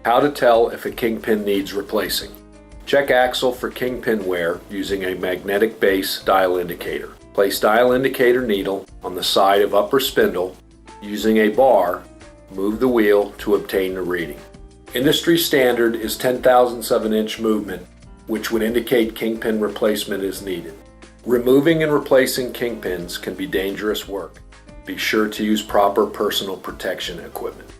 How to tell if a kingpin needs replacing. Check axle for kingpin wear using a magnetic base dial indicator. Place dial indicator needle on the side of upper spindle. Using a bar, move the wheel to obtain the reading. Industry standard is 10,000ths of an inch movement, which would indicate kingpin replacement is needed. Removing and replacing kingpins can be dangerous work. Be sure to use proper personal protection equipment.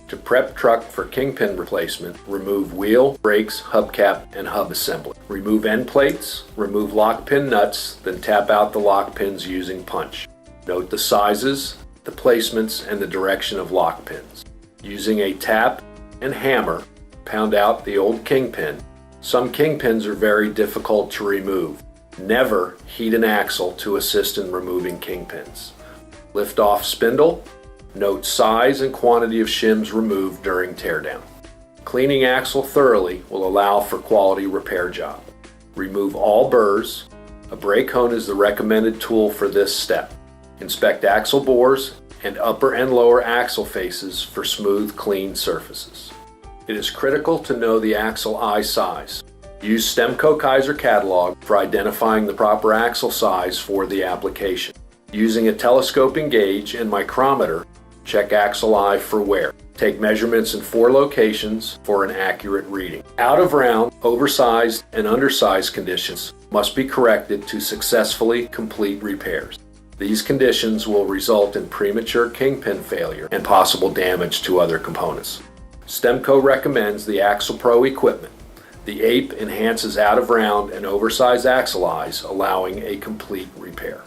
To prep truck for kingpin replacement, remove wheel, brakes, hubcap, and hub assembly. Remove end plates, remove lock pin nuts, then tap out the lock pins using punch. Note the sizes, the placements, and the direction of lock pins. Using a tap and hammer, pound out the old kingpin. Some kingpins are very difficult to remove. Never heat an axle to assist in removing kingpins. Lift off spindle. Note size and quantity of shims removed during teardown. Cleaning axle thoroughly will allow for quality repair job. Remove all burrs. A brake hone is the recommended tool for this step. Inspect axle bores and upper and lower axle faces for smooth, clean surfaces. It is critical to know the axle eye size. Use Stemco Kaiser catalog for identifying the proper axle size for the application. Using a telescoping gauge and micrometer, check axle eye for wear. Take measurements in 4 locations for an accurate reading. Out of round, oversized, and undersized conditions must be corrected to successfully complete repairs. These conditions will result in premature kingpin failure and possible damage to other components. Stemco recommends the Axle Pro equipment. The APE enhances out of round and oversized axle eyes, allowing a complete repair.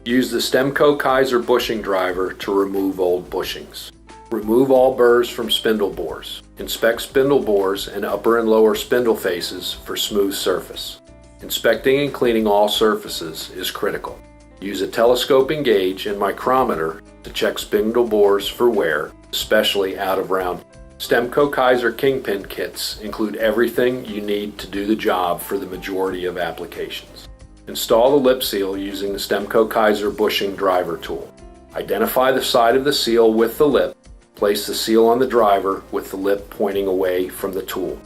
Use the Stemco Kaiser bushing driver to remove old bushings. Remove all burrs from spindle bores. Inspect spindle bores and upper and lower spindle faces for smooth surface. Inspecting and cleaning all surfaces is critical. Use a telescoping gauge and micrometer to check spindle bores for wear, especially out of round. Stemco Kaiser Kingpin kits include everything you need to do the job for the majority of applications. Install the lip seal using the Stemco Kaiser bushing driver tool. Identify the side of the seal with the lip. Place the seal on the driver with the lip pointing away from the tool.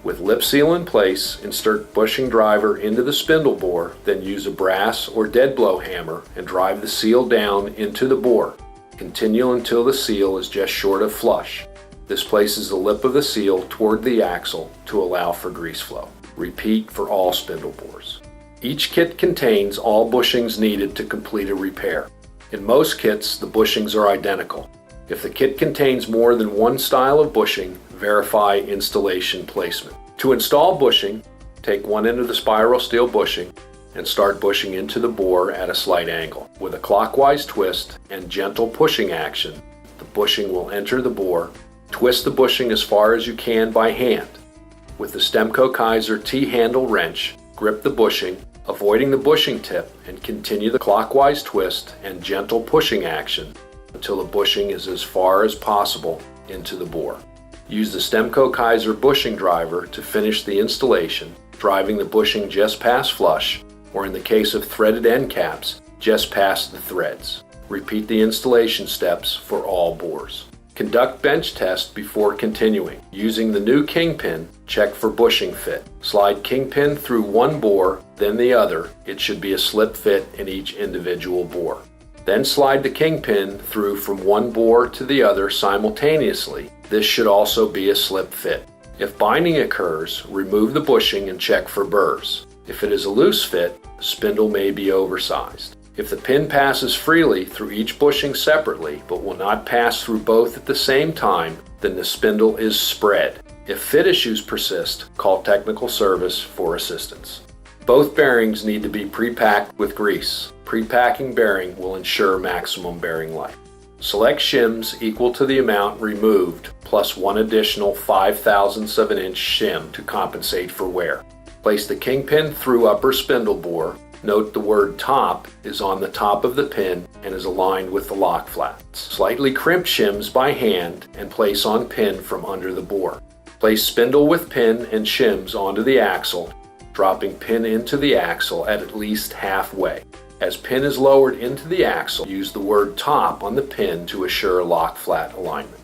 With lip seal in place, insert bushing driver into the spindle bore, then use a brass or dead blow hammer and drive the seal down into the bore. Continue until the seal is just short of flush. This places the lip of the seal toward the axle to allow for grease flow. Repeat for all spindle bores. Each kit contains all bushings needed to complete a repair. In most kits, the bushings are identical. If the kit contains more than one style of bushing, verify installation placement. To install bushing, take one end of the spiral steel bushing and start bushing into the bore at a slight angle. With a clockwise twist and gentle pushing action, the bushing will enter the bore. Twist the bushing as far as you can by hand. With the Stemco Kaiser T-handle wrench, grip the bushing, avoiding the bushing tip, and continue the clockwise twist and gentle pushing action until the bushing is as far as possible into the bore. Use the Stemco Kaiser bushing driver to finish the installation, driving the bushing just past flush, or in the case of threaded end caps, just past the threads. Repeat the installation steps for all bores. Conduct bench test before continuing. Using the new Kingpin, check for bushing fit. Slide Kingpin through one bore, then the other. It should be a slip fit in each individual bore. Then slide the Kingpin through from one bore to the other simultaneously. This should also be a slip fit. If binding occurs, remove the bushing and check for burrs. If it is a loose fit, the spindle may be oversized. If the pin passes freely through each bushing separately but will not pass through both at the same time, then the spindle is spread. If fit issues persist, call technical service for assistance. Both bearings need to be pre-packed with grease. Pre-packing bearing will ensure maximum bearing life. Select shims equal to the amount removed plus one additional 5/1000ths of an inch shim to compensate for wear. Place the Kingpin through upper spindle bore. Note the word top is on the top of the pin and is aligned with the lock flats. Slightly crimp shims by hand and place on pin from under the bore. Place spindle with pin and shims onto the axle, dropping pin into the axle at least halfway. As pin is lowered into the axle, use the word top on the pin to assure lock flat alignment.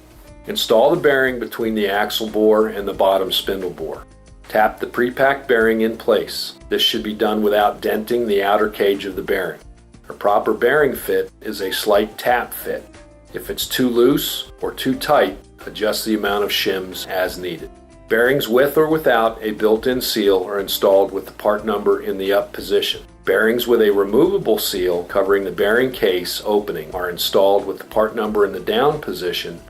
Install the bearing between the axle bore and the bottom spindle bore. Tap the pre-packed bearing in place. This should be done without denting the outer cage of the bearing. A proper bearing fit is a slight tap fit. If it's too loose or too tight, adjust the amount of shims as needed. Bearings with or without a built-in seal are installed with the part number in the up position. Bearings with a removable seal covering the bearing case opening are installed with the part number in the down position.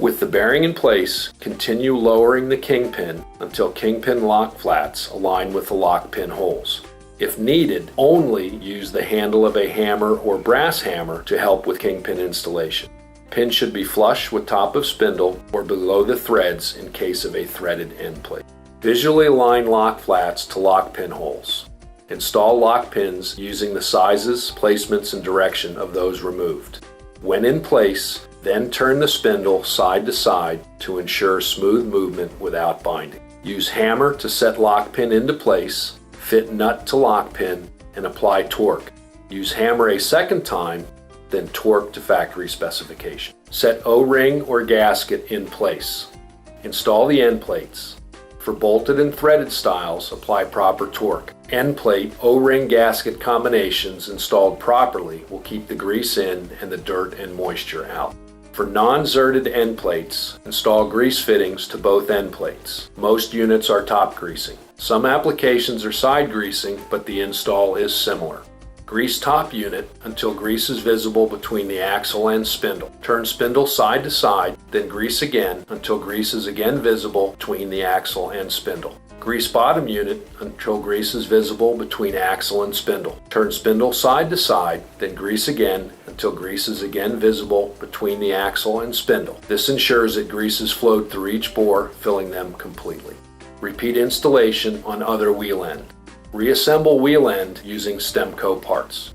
With the bearing in place, continue lowering the kingpin until kingpin lock flats align with the lock pin holes. If needed, only use the handle of a hammer or brass hammer to help with kingpin installation. Pin should be flush with top of spindle or below the threads in case of a threaded end plate. Visually align lock flats to lock pin holes. Install lock pins using the sizes, placements, and direction of those removed. When in place, then turn the spindle side to side to ensure smooth movement without binding. Use hammer to set lock pin into place, fit nut to lock pin, and apply torque. Use hammer a second time, then torque to factory specification. Set O-ring or gasket in place. Install the end plates. For bolted and threaded styles, apply proper torque. End plate O-ring gasket combinations installed properly will keep the grease in and the dirt and moisture out. For non-zerted end plates, install grease fittings to both end plates. Most units are top greasing. Some applications are side greasing, but the install is similar. Grease top unit until grease is visible between the axle and spindle. Turn spindle side to side, then grease again until grease is again visible between the axle and spindle. Grease bottom unit until grease is visible between axle and spindle. Turn spindle side to side, then grease again until grease is again visible between the axle and spindle. This ensures that grease is flowed through each bore, filling them completely. Repeat installation on other wheel end. Reassemble wheel end using Stemco parts.